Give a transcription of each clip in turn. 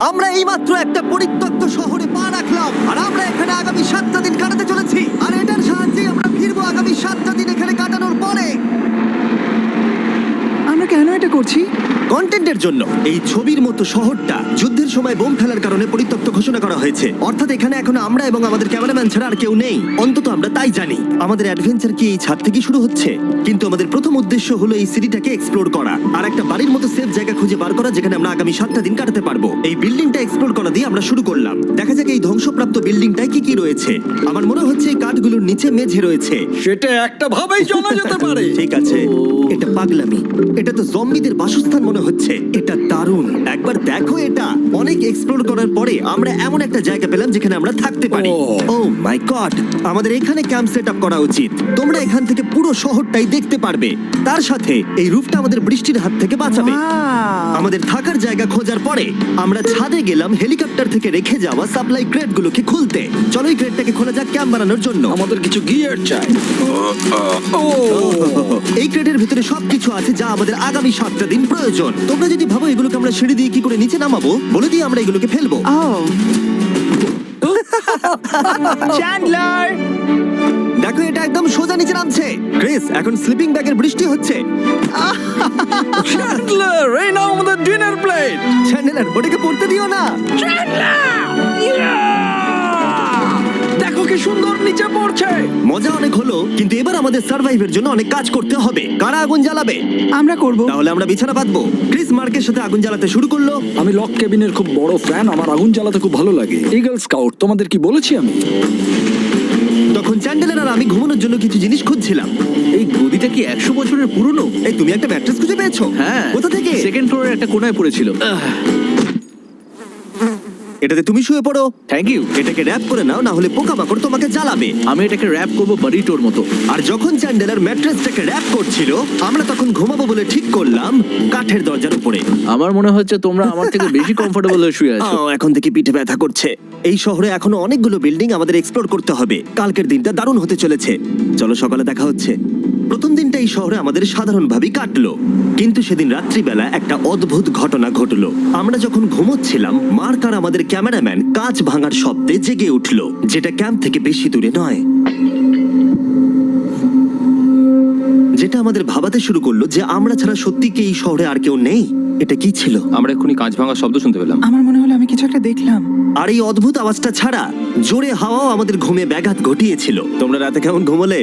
আমরা এইমাত্র একটা পরিত্যক্ত শহরে পা রাখলাম, আর আমরা এখানে আগামী 7টা দিন কাটাতে চলেছি। আর এটার সাহায্যে আমরা ফিরবো আগামী 7টা দিন এখানে কাটানোর পরে। আমরা কেন এটা করছি? কন্টেন্টের জন্য। এই ছবির মতো শহরটা যুদ্ধের সময় বোম ফেলার কারণে পরিত্যক্ত ঘোষণা করা হয়েছে। অর্থাৎ এখানে এখন আমরা এবং আমাদের ক্যামেরাম্যান ছাড়া আর কেউ নেই, অন্তত আমরা তাই জানি। আমাদের অ্যাডভেঞ্চার কি এই ছাদ থেকে শুরু হচ্ছে? কিন্তু আমাদের প্রথম উদ্দেশ্য হলো এই সিটিটাকে এক্সপ্লোর করা আর একটা বাড়ির মতো সেফ জায়গা খুঁজে বার করা যেখানে আমরা আগামী 7টা দিন কাটাতে পারবো। এই বিল্ডিংটা এক্সপ্লোর করা দিয়ে আমরা শুরু করলাম। দেখা যাক এই ধ্বংসপ্রাপ্ত বিল্ডিংটায় কি কি রয়েছে। আমার মনে হচ্ছে এই কাঠগুলোর নিচে মেঝে রয়েছে। সেটা একটা ভাবেই জানা যেতে পারে। ঠিক আছে, এটা পাগলামি। এটা তো জম্বিদের বাসস্থান মনে হচ্ছে। এটা দারুণ, একবার দেখো এটা। অনেক এক্সপ্লোর করার পরে আমরা এমন একটা জায়গা পেলাম যেখানে আমরা থাকতে পারি। ও মাই গড, আমাদের এখানে ক্যাম্প সেট আপ করা উচিত। তোমরা এখান থেকে পুরো শহরটাই দেখতে পারবে। তার সাথে এই রুফটা আমাদের বৃষ্টির হাত থেকে বাঁচাবে। Wow! আমাদের থাকার জায়গা খোঁজার পরে আমরা ছাদে গেলাম হেলিকপ্টার থেকে রেখে যাওয়া সাপ্লাই ক্রেটগুলোকে খুলতে। চলো এই ক্রেটটাকে খোলা যাক ক্যাম্প বানানোর জন্য। আমাদের কিছু গিয়ার চাই। এই ক্রেটের ভিতরে সবকিছু আছে যা আমাদের আগামী 7টা দিন প্রয়োজন। তোমরা যদি ভাবো এগুলোকে আমরা সিঁড়ি দিয়ে কি করে নিচে নামাবো, বলে দিয়ে আমরা এগুলোকে ফেলবো। Oh! চ্যান্ডলার! দেখো এটা একদম সোজা নিচে নামছে। ক্রিস, এখন স্লিপিং ব্যাগের বৃষ্টি হচ্ছে। চ্যান্ডলার, এই নাও আমাদের ডিনার প্লেট। চ্যান্ডেলার, ওটাকে পড়তে দিও না। দেখো কি সুন্দর নিচে পড়ছে। মজা অনেক হলো, কিন্তু এবার আমাদের সার্ভাইভের জন্য অনেক কাজ করতে হবে। কারা আগুন জ্বালাবে? আমরা করব। তাহলে আমরা বিছানা বাঁধবো। ক্রিস মার্কের সাথে আগুন জ্বালাতে শুরু করলো। আমি লক কেবিনের খুব বড় ফ্যান, আমার আগুন জ্বালাতে খুব ভালো লাগে। ইগল স্কাউট, তোমাদের কি বলেছি আমি? তখন চ্যান্ডেলার আর আমি ঘুমানোর জন্য কিছু জিনিস খুঁজছিলাম। এই গদিটা কি 100 বছরের পুরনো? এই তুমি একটা ম্যাট্রেস খুঁজে পেয়েছো? হ্যাঁ। কোথা থেকে? সেকেন্ড ফ্লোরের একটা কোণায় পড়েছিল। এটাতে তুমি শুয়ে পড়ো। Thank you. এটাকে র‍্যাপ করে নাও, না হলে পোকামাকড় তোমাকে জ্বালাবে। আমি এটাকে র‍্যাপ করব বারিটোর মতো। আর যখন চ্যান্ডেলার ম্যাট্রেসটাকে র‍্যাপ করছিল, আমরা তখন ঘুমাবো বলে ঠিক করলাম কাঠের দরজার উপরে। আমার মনে হচ্ছে তোমরা আমার থেকে বেশি কমফোর্টেবল হয়ে শুয়ে আছো। এখন থেকে পিঠে ব্যথা করছে। এই শহরে এখনো অনেকগুলো বিল্ডিং আমাদের এক্সপ্লোর করতে হবে। কালকের দিনটা দারুণ হতে চলেছে। চলো সকালে দেখা হচ্ছে। প্রথম দিনটা এই শহরে আমাদের সাধারণভাবেই কাটলো, কিন্তু সেদিন রাত্রিবেলা একটা অদ্ভুত ঘটনা ঘটলো। আমরা যখন ঘুমোচ্ছিলাম, মার্ক আর আমাদের ক্যামেরাম্যান কাঁচ ভাঙার শব্দে জেগে উঠলো, যেটা ক্যাম্প থেকে বেশি দূরে নয়। যেটা আমাদের ভাবাতে শুরু করলো যে আমরা ছাড়া সত্যি কি এই শহরে আর কেউ নেই। এটা কি ছিল? আমরা এক্ষুনি কাঁচ ভাঙার শব্দ শুনতে পেলাম। আমার মনে হলো আমি কিছু একটা দেখলাম। আর এই অদ্ভুত আওয়াজটা ছাড়া জোরে হাওয়াও আমাদের ঘুমে ব্যাঘাত ঘটিয়েছিল। তোমরা রাতে কেমন ঘুমোলে?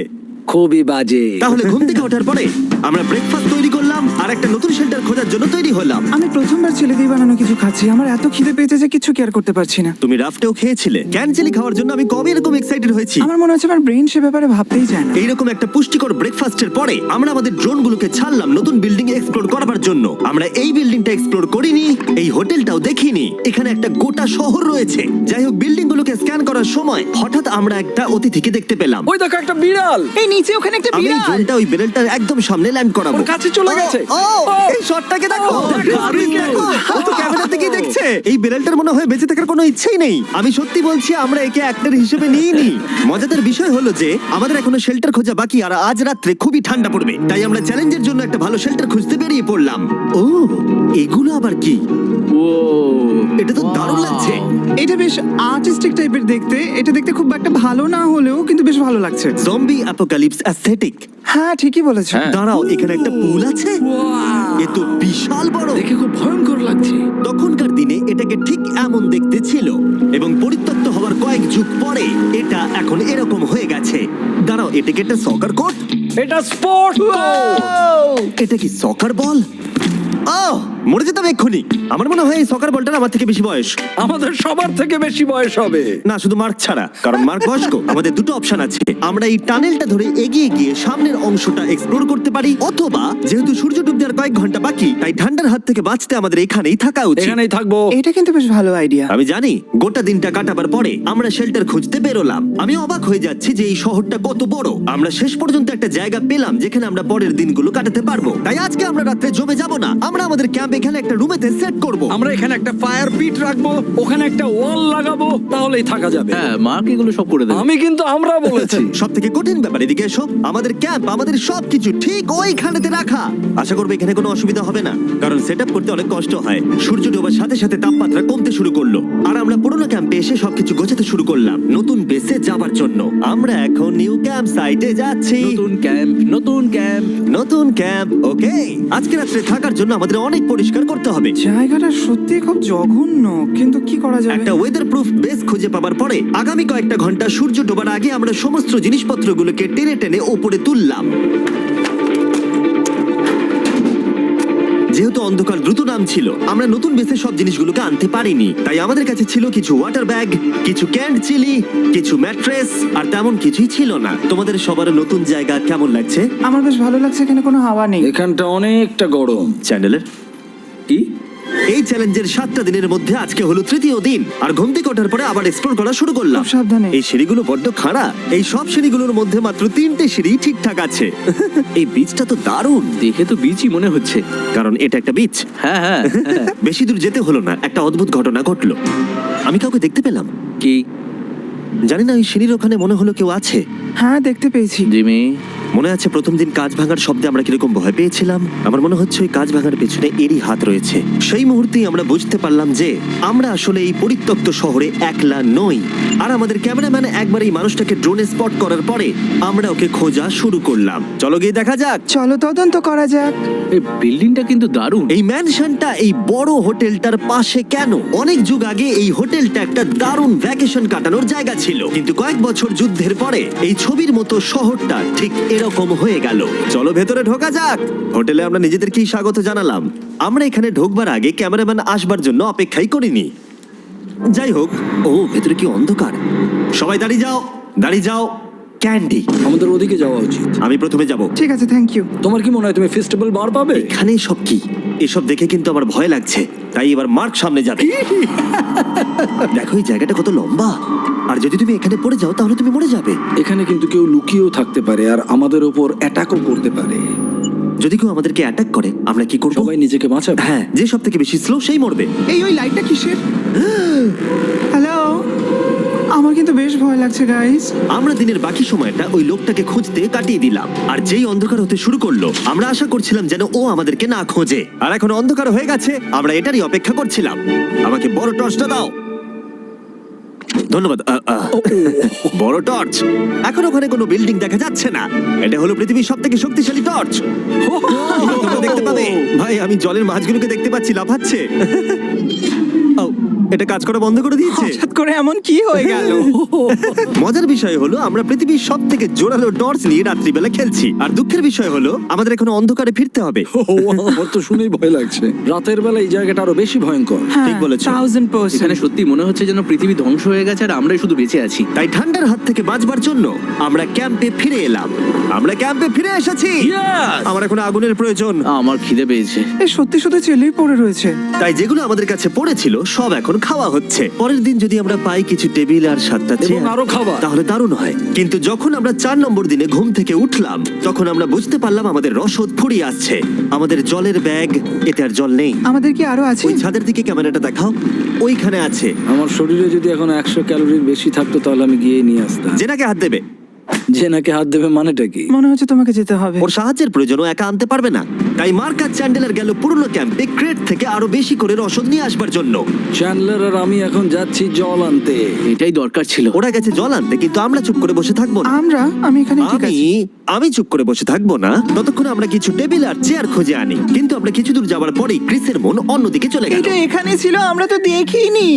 খুবই বাজে। তাহলে ঘুম থেকে ওঠার পরে আমরা ব্রেকফাস্ট তৈরি করলাম আর একটা নতুন শেল্টার খোঁজার জন্য তৈরি হলাম। আমি প্রথমবার ছেলে দিয়ে বানানো কিছু খাচ্ছি। আমার এত খিদে পেয়েছে যে কিছু কেয়ার করতে পারছি না। তুমি রাফটেও খেয়েছিলে। ক্যানচেলি খাওয়ার জন্য আমি কবে এরকম এক্সাইটেড হয়েছি। আমার মনে হচ্ছে আমার ব্রেন সে ব্যাপারে ভাবতেই চায় না। এইরকম একটা পুষ্টিকর ব্রেকফাস্টের পরে আমরা আমাদের ড্রোনগুলোকে ছাড়লাম নতুন বিল্ডিং এক্সপ্লোর করার জন্য। আমরা এই বিল্ডিংটা এক্সপ্লোর করিনি, এই হোটেলটাও দেখিনি। এখানে একটা গোটা শহর রয়েছে। যাই হোক, বিল্ডিংগুলোকে স্ক্যান করার সময় হঠাৎ আমরা একটা অতিথিকে দেখতে পেলাম। ওই দেখো একটা বিড়াল। এই নিচে ওখানে একটা আমি এই বিড়াল। ড্রোনটা ওই বেরেলটার একদম সামনে ল্যান্ড করাবো। ওর কাছে চলে গেছে। ও, এই শটটাকে দেখো। দারুণ। দেখো, ও তো ক্যামেরা থেকেই দেখছে। এই বেরেলটার মনে হয় বেঁচে থাকার কোনো ইচ্ছেই নেই। আমি সত্যি বলছি, আমরা একে অ্যাক্টর হিসেবে নিইনি। মজাদার বিষয় হলো যে আমাদের এখনো শেল্টার খোঁজা বাকি, আর আজ রাত্রে খুবই ঠান্ডা পড়বে। তাই আমরা চ্যালেঞ্জের জন্য একটা ভালো শেল্টার খুঁজতে বেরিয়ে পড়লাম। ও, এগুলো আবার কি? ও, এটা তো দারুণ লাগছে। এটা বেশ আর্টিস্টিক টাইপের দেখতে। এটা দেখতে খুব একটা ভালো না হলেও কিন্তু বেশ ভালো লাগছে। Zombie apocalypse aesthetic. হ্যাঁ, ঠিকই বলেছো। হ্যাঁ। দাঁড়াও, এখানে একটা পুল আছে। এ তো বিশাল বড়। দেখে খুব ভয়ঙ্কর লাগছে। তখনকার দিনে এটাকে ঠিক এমন দেখতে ছিল, এবং পরিত্যক্ত হওয়ার কয়েক যুগ পরে এটা এখন এরকম হয়ে গেছে। দাঁড়াও, এটাকে একটা সকার কোর্ট? এটা স্পোর্ট। এটা কি সকার বল? ও, মরে যেতাম এক্ষুনি। আমার মনে হয় এই সকার বলটার আমার থেকে বেশি বয়স। আমাদের সবার থেকে বেশি বয়স হবে। না, শুধু মার্ক ছাড়া, কারণ মার্ক বয়স্ক। আমাদের দুটো অপশন আছে। আমরা এই টানেলটা ধরে এগিয়ে গিয়ে সামনের অংশটা এক্সপ্লোর করতে পারি, অথবা যেহেতু সূর্য ডুবতে আর কয়েক ঘন্টা বাকি, তাই ঠান্ডার হাত থেকে বাঁচতে আমাদের এখানেই থাকা উচিত। এখানেই থাকবো। এটা কিন্তু বেশ ভালো আইডিয়া। আমি জানি। গোটা দিনটা কাটাবার পরে আমরা শেল্টার খুঁজতে বেরোলাম। আমি অবাক হয়ে যাচ্ছি যে এই শহরটা কত বড়। আমরা শেষ পর্যন্ত একটা জায়গা পেলাম যেখানে আমরা পরের দিনগুলো কাটাতে পারবো। তাই আজকে আমরা রাত্রে জমে যাব না, আমরা আমাদের ক্যাম্প এখানে একটা রুমেতে সেট করব। আমরা এখানে একটা ফায়ার পিট রাখবো, ওখানে একটা ওয়াল লাগাবো, তাহলেই থাকা যাবে। হ্যাঁ মার্ক এগুলো সব করে দেবে। আমি কিন্তু আমরা বলেছি। সব থেকে কঠিন ব্যাপার, এদিকে এসো। আমাদের ক্যাম্প, আমাদের সবকিছু ঠিক ওইখানেতে রাখা। আশা করবো এখানে কোনো অসুবিধা হবে না, কারণ সেট আপ করতে অনেক কষ্ট হয়। সূর্য ডোবার সাথে সাথে তাপমাত্রা কমতে শুরু করলো, আর আমরা পুরোনো ক্যাম্পে এসে সবকিছু গোছাতে শুরু করলাম নতুন বেসে যাবার জন্য। আমরা এখন নিউ ক্যাম্প সাইটে যাচ্ছি। নতুন ক্যাম্প, নতুন ক্যাম্প। নতুন ক্যাম্প, ওকে। আজকে রাত্রে থাকার জন্য আমাদের অনেক পরিষ্কার করতে হবে। জায়গাটা সত্যি খুব জঘন্য, কিন্তু কি করা যাবে? একটা ওয়েদার প্রুফ বেস খুঁজে পাবার পরে আগামী কয়েকটা ঘন্টা সূর্য ডোবার আগে আমরা সমস্ত জিনিসপত্রগুলোকে টেনে টেনে ওপরে তুললাম। যেহেতু অন্ধকার দ্রুত নামছিল, আমরা নতুন বেসে সব জিনিসগুলোকে আনতে পারিনি, তাই আমাদের কাছে ছিল কিছু ওয়াটার ব্যাগ, কিছু ক্যান্ড চিলি, কিছু ম্যাট্রেস, আর তেমন কিছুই ছিল না। তোমাদের সবার নতুন জায়গা কেমন লাগছে? আমার বেশ ভালো লাগছে, এখানে কোনো হাওয়া নেই। এখানটা অনেকটা গরম। চ্যানেলের কি? এই চ্যালেঞ্জের 7টা দিনের মধ্যে আজকে হলো তৃতীয় দিন, আর ঘুম থেকে ওঠার পরে আবার এক্সপ্লোর করা শুরু করলাম। খুব সাবধানে। এই সিঁড়িগুলো বড্ড খাড়া। এই সব সিঁড়িগুলোর মধ্যে মাত্র 3টে সিঁড়ি ঠিকঠাক আছে। এই বীজটা তো দারুণ, দেখে তো বিচই মনে হচ্ছে। কারণ এটা একটা বীজ। হ্যাঁ হ্যাঁ হ্যাঁ। বেশি দূর যেতে হলো না, একটা অদ্ভুত ঘটনা ঘটলো। আমি কাউকে দেখতে পেলাম, কি জানি না, ওই সিঁড়ির ওখানে মনে হলো কেউ আছে। হ্যাঁ, দেখতে পেয়েছি। জিমি? মনে আছে প্রথম দিন কাঁচ ভাঙার শব্দে আমরা কিরকম ভয় পেয়েছিলাম? আমার মনে হচ্ছে ওই কাঁচ ভাঙার পেছনে এরই হাত রয়েছে। সেই মুহূর্তেই আমরা বুঝতে পারলাম যে আমরা আসলে এই পরিত্যক্ত শহরে একলা নই। আর আমাদের ক্যামেরাম্যান একবার এই মানুষটাকে ড্রোনে স্পট করার পরে আমরা ওকে খোঁজা শুরু করলাম। চলো গিয়ে দেখা যাক। চলো তদন্ত করা যাক। এই বিল্ডিংটা কিন্তু দারুণ। এই ম্যানশনটা এই বড় হোটেলটার পাশে কেন? অনেক যুগ আগে এই হোটেলটা একটা দারুণ ভ্যাকেশন কাটানোর জায়গা ছিল, কিন্তু কয়েক বছর যুদ্ধের পরে এই ছবির মতো শহরটা ঠিক এরকম হয়ে গেল। চলো ভেতরে ঢোকা যাক। হোটেলে আমরা নিজেদেরকেই স্বাগত জানালাম। আমরা এখানে ঢোকবার আগে ক্যামেরাম্যান আসবার জন্য অপেক্ষাই করিনি। যাই হোক, ও ভেতরে কি অন্ধকার। সবাই দাঁড়িয়ে যাও, দাঁড়িয়ে যাও। ক্যান্ডি, আমাদের ওদিকে যাওয়া উচিত। আমি প্রথমে যাব। ঠিক আছে, থ্যাংক ইউ। তোমার কি মনে হয় তুমি ফেস্টিভ্যাল বার পাবে? এখানে সব কি? এসব দেখে কিন্তু আমার ভয় লাগছে, তাই এবার মার্ক সামনে যাবে। দেখো এই জায়গাটা কত লম্বা, আর যদি তুমি এখানে পড়ে যাও তাহলে তুমি মরে যাবে। এখানে কিন্তু কেউ লুকিয়েও থাকতে পারে আর আমাদের ওপর অ্যাটাকও করতে পারে। যদি কেউ আমাদেরকে অ্যাটাক করে আমরা কি করব? সবাই নিজেকে বাঁচাবে। হ্যাঁ, যে সব থেকে বেশি স্লো সেই মরবে। ওই লাইটটা কিসের? হ্যালো, আমার কিন্তু বেশ ভয় লাগছে গাইস। আমরা দিনের বাকি সময়টা ওই লোকটাকে খুঁজতে কাটিয়ে দিলাম, আর যেই অন্ধকার হতে শুরু করলো আমরা আশা করছিলাম যেন ও আমাদেরকে না খোঁজে। আর এখন অন্ধকার হয়ে গেছে, আমরা এটারই অপেক্ষা করছিলাম। আমাকে বড় টর্চটা দাও। ধন্যবাদ। বড় টর্চ। এখন ওখানে কোনো বিল্ডিং দেখা যাচ্ছে না। এটা হলো পৃথিবীর সব থেকে শক্তিশালী টর্চ। তোমরা দেখতে পাবে। ভাই, আমি জলের মাছগুলোকে দেখতে পাচ্ছি লাফাচ্ছে। ও, এটা কাজ করা বন্ধ করে দিয়েছে। হঠাৎ করে এমন কি হয়ে গেল? মজার বিষয় হলো আমরা পৃথিবীর সব থেকে জোরালো টর্চ নিয়ে রাত্রিবেলা খেলছি, আর দুঃখের বিষয় হলো আমাদের এখন অন্ধকারে ফিরতে হবে। আমার তো শুনেই ভয় লাগছে। রাতের বেলা এই জায়গাটা আরো বেশি ভয়ঙ্কর। ঠিক বলেছো। 1000%। এখানে সত্যি মনে হচ্ছে যেন পৃথিবী ধ্বংস হয়ে গেছে আর আমরাই শুধু বেঁচে আছি। তাই ঠান্ডার হাত থেকে বাঁচবার জন্য আমরা ক্যাম্পে ফিরে এলাম। আমরা ক্যাম্পে ফিরে এসেছি। আমার এখন আগুনের প্রয়োজন। আমার খিদে পেয়েছে। সত্যি সত্যি চেলেই পড়ে রয়েছে। তাই যেগুলো আমাদের কাছে পড়েছিল সব এখন খাওয়া হচ্ছে। পরের দিন যদি আমরা পাই কিছু টেবিল আর 7টা এবং চেয়ার, আরো খাবার, তাহলে দারুণ হয়। কিন্তু যখন আমরা 4 নম্বর দিনে ঘুম থেকে উঠলাম তখন আমরা বুঝতে পারলাম আমাদের রসদ ফুরিয়ে আসছে। আমাদের জলের ব্যাগ, এতে আর জল নেই। আমাদের কি আরো আছে? ওই ছাদের দিকে ক্যামেরাটা দেখাও, ওইখানে আছে। আমার শরীরে যদি এখন 100 ক্যালোরির বেশি থাকতো তাহলে আমি গিয়ে নিয়ে আসতাম। জেনাকে হাত দেবে। যে নাকি হাত দেবে মানেটা কি? মনে হচ্ছে তোমাকে যেতে হবে। ওর সাহায্যের প্রয়োজন, ও একা আনতে পারবে না। তাই মার্ক আর চ্যান্ডেলার গেল পুরনো ক্যাম্পে ক্রেট থেকে আরো বেশি করে রসদ নিয়ে আসবার জন্য। চ্যান্ডলার আর আমি এখন যাচ্ছি জল আনতে। এটাই দরকার ছিল। ওরা গেছে জল আনতে, কিন্তু আমরা চুপ করে বসে থাকবো না। আমি এখানে ঠিক আমি আছি। আমি চুপ করে বসে থাকবো না ততক্ষণ আমরা কিছু টেবিল আর চেয়ার খুঁজে আনি। কিন্তু আমরা কিছু দূর যাবার পরেই ক্রিসের মন অন্যদিকে চলে গেল। এটা এখানে ছিল, আমরা তো দেখিনি।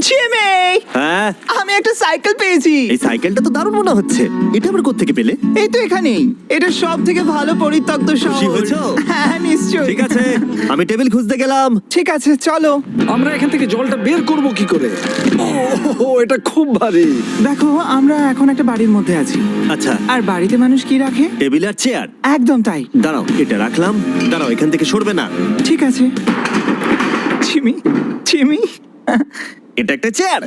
জিমি, হ্যাঁ, আমি একটা সাইকেল পেয়েছি। এই সাইকেলটা তো দারুণ মনে হচ্ছে। এটা আবার কোত্থেকে পেলে? এই তো এখানেই। এটা সব থেকে ভালো পরিত্যক্ত খুশি শহর। হয়েছো? হ্যাঁ, নিশ্চয়ই। ঠিক আছে, আমি টেবিল খুঁজতে গেলাম। ঠিক আছে, চলো। আমরা এখান থেকে জলটা বের করব কি করে? ও, এটা খুব ভারী। দেখো, আমরা এখন একটা বাড়ির মধ্যে আছি। আচ্ছা, আর বাড়িতে মানুষ কি রাখে? টেবিল আর চেয়ার। একদম তাই। দাঁড়াও, এটা রাখলাম। দাঁড়াও, এখান থেকে সরবে না। ঠিক আছে। চিমি, চিমি, এটা একটা চেয়ার।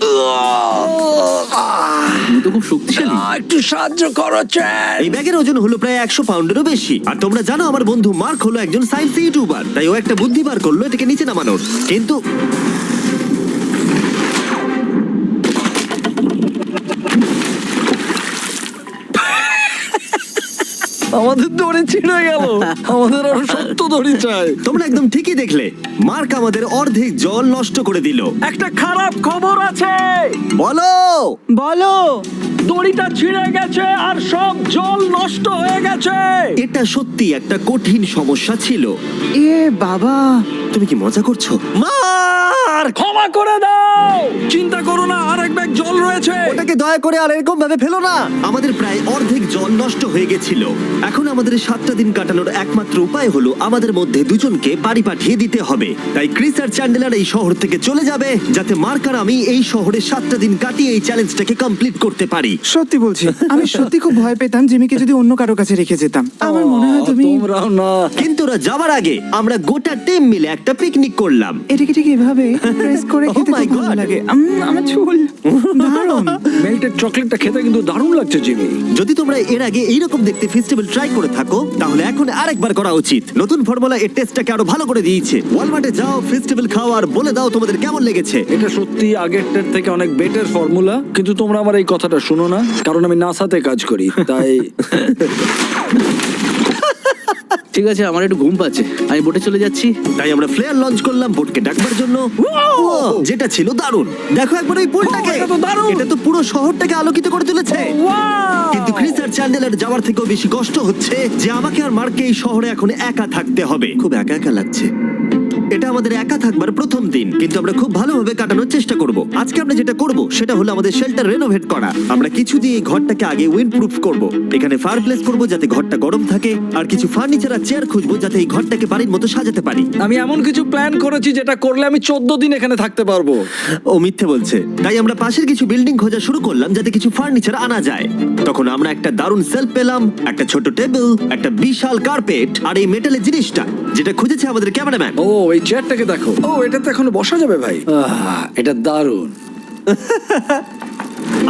তুমি তো খুব শক্তিশালী। একটু সাহায্য করো চ্যান। এই ব্যাগের ওজন হলো প্রায় 100 পাউন্ডেরও বেশি। আর তোমরা জানো আমার বন্ধু মার্ক হলো একজন সায়েন্স ইউটিউবার, তাই ও একটা বুদ্ধি বার করলো এটাকে নিচে নামানোর। কিন্তু আমাদের দড়ি ছিঁড়ে গেল। আমাদের আরো শক্ত দড়ি চাই। তোমরা একদম ঠিকই দেখলে, মার্ক আমাদের অর্ধেক জল নষ্ট করে দিল। একটা খারাপ খবর আছে, বলো। বলো। দড়িটা ছিঁড়ে গেছে আর সব জল নষ্ট হয়ে গেছে। এটা সত্যি একটা কঠিন সমস্যা ছিল। এ বাবা, তুমি কি মজা করছো? মার্ক, ক্ষমা করে দাও। চিন্তা করো না, আর এক ব্যাগ জল রয়েছে। ওটাকে দয়া করে আর এরকম ভাবে ফেলো না। আমাদের প্রায় অর্ধেক জল নষ্ট হয়ে গেছিল। এখন আমাদের 7টা দিন কাটানোর একমাত্র উপায় হলো আমাদের মধ্যে দুজনকে বাড়ি পাঠিয়ে দিতে হবে। তাই ক্রিস আর চ্যান্ডেলার এই শহর থেকে চলে যাবে, যাতে মার্ক আর আমি এই শহরে 7টা দিন কাটিয়ে এই চ্যালেঞ্জটাকে কমপ্লিট করতে পারি। সত্যি বলছি, আমি সত্যি খুব ভয় পেতাম জিমিকে যদি অন্য কারো কাছে রেখে যেতাম। আমার মনে হয় তুমি তোমরাও না। কিন্তু ওরা যাওয়ার আগে আমরা গোটা টিম মিলে একটা পিকনিক করলাম। এটাকে ঠিক এভাবে প্রেস করে Oh খেতে my খুব ভালো God! লাগে। আমার চুল দারুণ। মেল্টেড চকলেটটা খেতে কিন্তু দারুণ লাগছে জিমি। যদি তোমরা এর আগে এইরকম দেখতে ফেস্টিভ্যাল ট্রাই করে থাকো, তাহলে এখন আরেকবার করা উচিত। নতুন ফর্মুলা এর টেস্টটাকে আরো ভালো করে দিয়েছে। ওয়ালমার্টে যাও, ফেস্টিভ্যাল খাও আর বলে দাও তোমাদের কেমন লেগেছে। এটা সত্যি আগেরটার থেকে অনেক বেটার ফর্মুলা, কিন্তু তোমরা আমার এই কথাটা শুনো না, কারণ আমি নাসাতে কাজ করি, তাই ঠিক আছে, আমার একটু ঘুম পাচ্ছে, আমি বোটে চলে যাচ্ছি। তাই আমরা ফ্লেয়ার লঞ্চ করলাম বোটকে ডাকবার জন্য, যেটা ছিল দারুণ। দেখো একবার ওই পুলটাকে, এটা তো দারুণ! এটা তো পুরো শহরটাকে আলোকিত করে তুলেছে। কিন্তু ক্রিস আর চ্যান্ডেলার যাওয়ার থেকেও বেশি কষ্ট হচ্ছে যে আমাকে আর মার্ককে এই শহরে এখন একা থাকতে হবে। খুব একা একা লাগছে। এটা আমাদের একা থাকবার প্রথম দিন, কিন্তু আমরা খুব ভালোভাবে কাটানোর চেষ্টা করব। আজকে আমরা যেটা করব সেটা হলো আমাদের শেল্টার রেনোভেট করা। আমরা কিছু দিয়ে এই ঘরটাকে আগে উইন্ড প্রুফ করব। এখানে ফায়ার প্লেস করবো যাতে ঘরটা গরম থাকে, আর কিছু ফার্নিচার আর চেয়ার খুঁজবো যাতে এই ঘরটাকে বাড়ির মতো সাজাতে পারি। আমি এমন কিছু প্ল্যান করেছি যেটা করলে আমি 14 দিন এখানে থাকতে পারবো। ও মিথ্যে বলছে। তাই আমরা পাশের কিছু বিল্ডিং খোঁজা শুরু করলাম যাতে কিছু ফার্নিচার আনা যায়। তখন আমরা একটা দারুণ সেলফ পেলাম, একটা ছোট টেবিল, একটা বিশাল কার্পেট আর এই মেটালের জিনিসটা যেটা খুঁজেছে আমাদের ক্যামেরাম্যান। ও, এই চেয়ারটাকে দেখো। ও, এটাতে এখনো বসা যাবে ভাই। এটা দারুণ।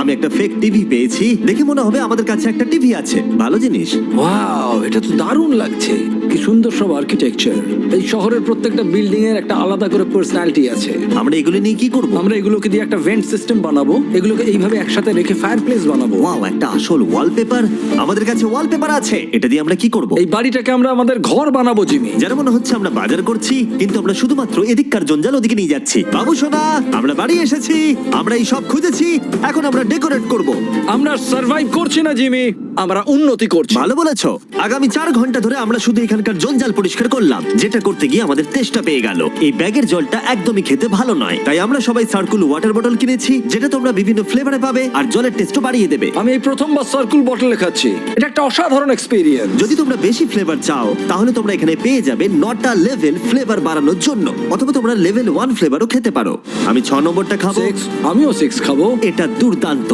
আমি একটা ফেক টিভি পেয়েছি, দেখে মনে হবে আমাদের কাছে একটা টিভি আছে। ভালো জিনিস। ওয়াও, এটা তো দারুণ লাগছে। কি সুন্দর সব আর্কিটেকচার। এই শহরের প্রত্যেকটা বিল্ডিং এর একটা আলাদা করে পার্সোনালিটি আছে। আমরা এগুলো নিয়ে কি করব? আমরা এগুলোকে দিয়ে একটা ভেন্ট সিস্টেম বানাবো, এগুলোকে এইভাবে একসাথে রেখে ফায়ার প্লেস বানাবো। ওয়াও, একটা আসল ওয়ালপেপার। আমাদের কাছে ওয়ালপেপার আছে। এটা দিয়ে আমরা কি করব? এই বাড়িটাকে আমরা আমাদের ঘর বানাবো জিমি। যেন মনে হচ্ছে আমরা বাজার করছি, কিন্তু আমরা শুধুমাত্র এদিককার জঞ্জাল ওদিকে নিয়ে যাচ্ছি। বাবু সোনা, আমরা বাড়ি এসেছি। আমরা এই সব খুঁজেছি, এখন আমরা ডেকোরেট করব। আমরা সার্ভাইভ করছি না জিমি, আমরা উন্নতি করছি। ভালো বলেছো। আগামী 4 ঘন্টা ধরে আমরা শুধু এখানকার জঞ্জাল পরিষ্কার করলাম, যেটা করতে গিয়ে আমাদের তেষ্টা পেয়ে গেল। এই ব্যাগের জলটা একদমই খেতে ভালো নয়, তাই আমরা সবাই সার্কুল ওয়াটার বটল কিনেছি, যেটা তোমরা বিভিন্ন ফ্লেভারে পাবে আর জলের টেস্টও বাড়িয়ে দেবে। আমি এই প্রথমবার সার্কুল বটলে খাচ্ছি, এটা একটা অসাধারণ এক্সপেরিয়েন্স। যদি তোমরা বেশি ফ্লেভার চাও, তাহলে তোমরা এখানে পেয়ে যাবে 9টা লেভেল ফ্লেভার বাড়ানোর জন্য, অথবা তোমরা লেভেল 1 ফ্লেভারও খেতে পারো। আমি 6 নম্বরটা খাবো। আমিও 6 খাবো। এটা দুর্দান্ত।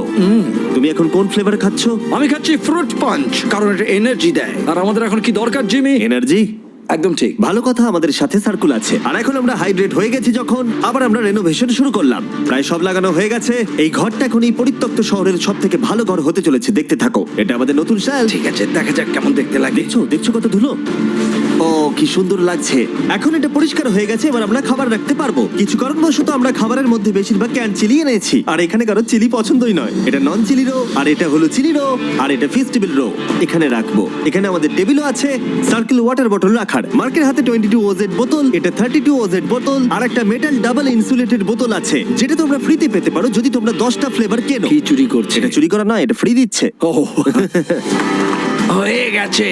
তুমি এখন কোন ফ্লেভার খাচ্ছ? আমি খাচ্ছি ফ্রুট পাঞ্চ, কারণ এটা এনার্জি দেয়। আর আমাদের এখন কি দরকার জিমি? এনার্জি। একদম ঠিক। ভালো কথা, আমাদের সাথে সার্কুল আছে। আর এখন আমরা হাইড্রেট হয়ে গেছি যখন, আবার আমরা রেনোভেশন শুরু করলাম। প্রায় সব লাগানো হয়ে গেছে। এই ঘরটা এখন এই পরিত্যক্ত শহরের সব থেকে ভালো ঘর হতে চলেছে। দেখতে থাকো, এটা আমাদের নতুন স্টাইল। ঠিক আছে, দেখা যাক কেমন দেখতে লাগে। দেখছো কত ধুলো। ও কি সুন্দর লাগছে। এখন এটা পরিষ্কার হয়ে গেছে, এবার আমরা খাবার রাখতে পারবো। কিছু কারণবশত আমরা খাবারের মধ্যে বেশিরভাগ ক্যান চিলি এনেছি, আর এখানে কারো চিলি পছন্দই নয়। এটা নন চিলি রো, আর এটা হলো চিলি রো, আর এটা ফেস্টিভ্যাল রো। এখানে রাখবো। এখানে আমাদের টেবিলও আছে, সার্কেল ওয়াটার বটল রাখার। মার্কের হাতে 22 ওজেড বোতল, এটা 32 ওজেড বোতল, আর একটা মেটাল ডাবল ইনসুলেটেড বোতল আছে, যেটা তোমরা ফ্রিতে পেতে পারো যদি তোমরা 10টা ফ্লেভার কেনো। কি চুরি করছে? এটা চুরি করা নয়, এটা ফ্রি দিচ্ছে। ও হয়ে গেছে।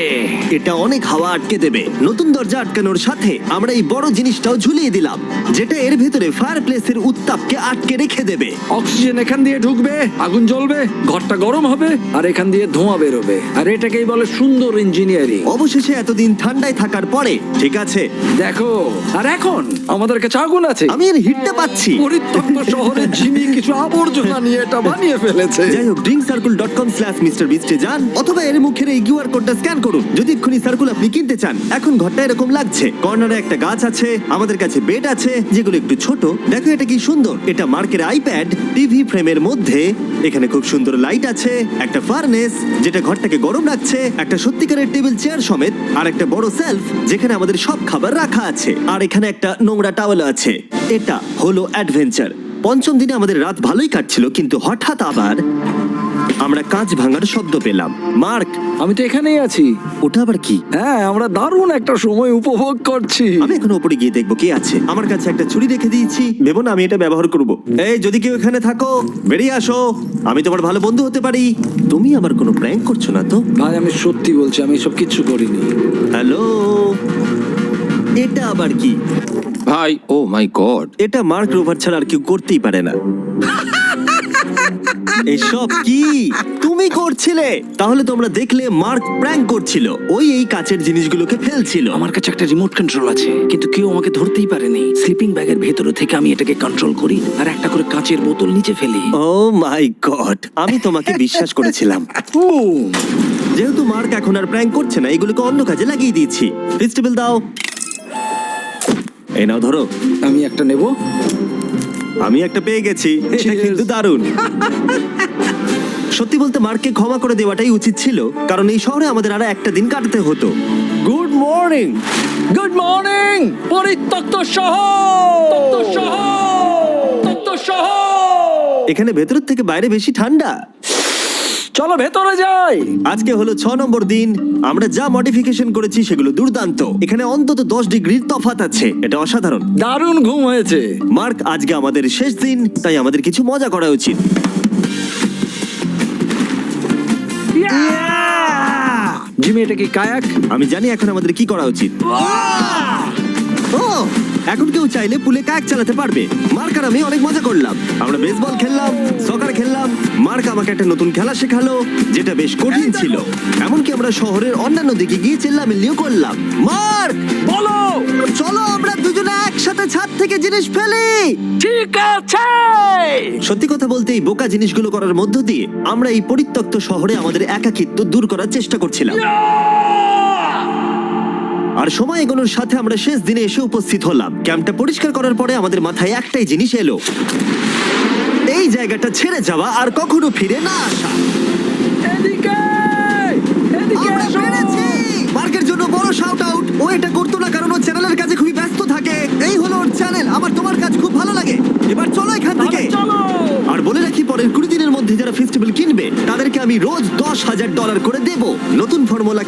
এটা অনেক হাওয়া আটকে দেবে। নতুন দরজা আটকানোর সাথে আমরা এই বড় জিনিসটাও ঝুলিয়ে দিলাম, যেটা এর ভেতরে ফায়ার প্লেসের উত্তাপকে আটকে রেখে দেবে। অক্সিজেন এখান দিয়ে ঢুকবে, আগুন জ্বলবে, ঘরটা গরম হবে, আর এখান দিয়ে ধোঁয়া বেরোবে। আর এটাকেই বলে সুন্দর ইঞ্জিনিয়ারিং। অবশেষে এতদিন ঠান্ডায় থাকার পরে ঠিক আছে। দেখো, আর এখন আমাদের কাছে আগুন আছে। আমি এর হিটটা পাচ্ছি। পরিত্যক্ত শহরে জিমি কিছু আবর্জনা নিয়ে এটা বানিয়ে ফেলেছে। যাই হোক, drinkcircle.com/MrBeast এ যান, অথবা এর মুখের এই কিউআর কোডটা স্ক্যান করুন যদি এক্ষুনি সার্কুল আপনি কিনতে চান। এখন ঘরটা এরকম লাগছে, কর্নারে একটা গাছ আছে, আমাদের কাছে বেড আছে যেগুলো একটু ছোট। দেখো এটা কি সুন্দর, এটা মার্কের আইপ্যাড টিভি ফ্রেমের মধ্যে। এখানে খুব সুন্দর লাইট আছে, একটা ফার্নেস যেটা ঘরটাকে গরম রাখছে, একটা সত্যিকারের টেবিল চেয়ার সমেত, আর একটা বড় সেলফ যেখানে আমাদের সব খাবার রাখা আছে, আর এখানে একটা নোংরা টাওয়েল আছে। এটা হলো অ্যাডভেঞ্চার। পঞ্চম দিনে আমাদের রাত ভালোই কাটছিল, কিন্তু হঠাৎ আবার আমরা কাঁচ ভাঙার শব্দ পেলাম। মার্ক, আমি তো এখানেই আছি। ওটা আবার কি? হ্যাঁ, আমরা দারুণ একটা সময় উপভোগ করছি। আমি এখন উপরে গিয়ে দেখবো কে আছে। আমার কাছে একটা ছুরি রেখে দিয়েছি, ভেবো না আমি এটা ব্যবহার করব। এই যদি কেউ এখানে থাকো বেরিয়ে আসো, আমি তোমার ভালো বন্ধু হতে পারি। তুমি আমার কোনো প্র্যাঙ্ক করছো না তো? ভাই আমি সত্যি বলছি, আমি সব কিচ্ছু করিনি। হ্যালো, এটা আবার কি? ভাই, ও মাই গড। এটা মার্ক রোভার ছাড়া আর কেউ করতেই পারে না। এসব কি তুমি করছিলে? তাহলে তোমরা দেখলে মার্ক প্র্যাঙ্ক করছিল। ওই এই কাচের জিনিসগুলোকে ফেলছিল। আমার কাছে একটা রিমোট কন্ট্রোল আছে, কিন্তু কেউ আমাকে ধরতেই পারেনি। স্লিপিং ব্যাগের ভেতরে থেকে আমি এটাকে কন্ট্রোল করি আর একটা করে কাঁচের বোতল নিচে ফেলি। ও মাই গড, আমি তোমাকে বিশ্বাস করেছিলাম। যেহেতু মার্ক এখন আর প্র্যাঙ্ক করছে না, এগুলোকে অন্য কাজে লাগিয়ে দিয়েছি। ফেস্টিভ্যাল দাও। এই নাও ধরো। আমি একটা নেব। আমি একটা পেয়ে গেছি, এটা Cheers. কিন্তু দারুণ। সত্যি বলতে মার্ককে ক্ষমা করে দেওয়াটাই উচিত ছিল, কারণ এই শহরে আমাদের আর একটা দিন কাটাতে হতো। Good morning. গুড মর্নিং পরিত্যক্ত শহর। এখানে ভেতরের থেকে বাইরে বেশি ঠান্ডা। চলো ভেতরে যাই। আজকে হলো 6 নম্বর দিন। আমরা যা মডিফিকেশন করেছি সেগুলো দুর্দান্ত। এখানে অন্তত 10 ডিগ্রির তফাৎ আছে, এটা অসাধারণ। দারুণ ঘুম হয়েছে। মার্ক, আজকে আমাদের শেষ দিন, তাই আমাদের কিছু মজা করা উচিত। জিমি, এটা কি কায়াক? আমি জানি এখন আমাদের কি করা উচিত। ও, এখন কেউ চাইলে পুলে কায়াক চালাতে পারবে। মার্ক আর আমি অনেক মজা করলাম। আমরা বেসবল খেললাম, সকার খেললাম। মার্ক আমাকে একটা নতুন খেলা শেখালো যেটা বেশ কঠিন ছিল। এমনকি আমরা শহরের অন্যান্য দিকে গিয়ে চেল্লামিল্লিও করলাম। মার্ক, বলো। চলো আমরা দুজনে একসাথে ছাদ থেকে জিনিস ফেলি। ঠিক আছে। সত্যি কথা বলতে এই বোকা জিনিসগুলো করার মধ্য দিয়ে আমরা এই পরিত্যক্ত শহরে আমাদের একাকিত্ব দূর করার চেষ্টা করছিলাম। আর সময় এগোনোর সাথে আমরা শেষ দিনে এসে উপস্থিত হলাম। ক্যাম্পটা পরিষ্কার করার পরে আমাদের মাথায় একটাই জিনিস এলো, এই জায়গাটা ছেড়ে যাওয়া আর কখনো ফিরে না আসা। এদিকে আমরা এসো। পেরেছি! মার্কের জন্য বড় শাউট আউট। ও এটা করতো না কারণ ও চ্যানেলের কাছে খুবই ব্যস্ত থাকে। এই হলো ওর চ্যানেল। আমার তোমার কাজ খুব ভালো লাগে। এবার চলো এখান থেকে। তাহলে চলো। আর বলে রাখি, পরের 20 দিনের মধ্যে যারা ফেস্টিভ্যাল কিনবে তাদেরকে আমি রোজ $10,000 করে দেব। নতুন ফর্মুলা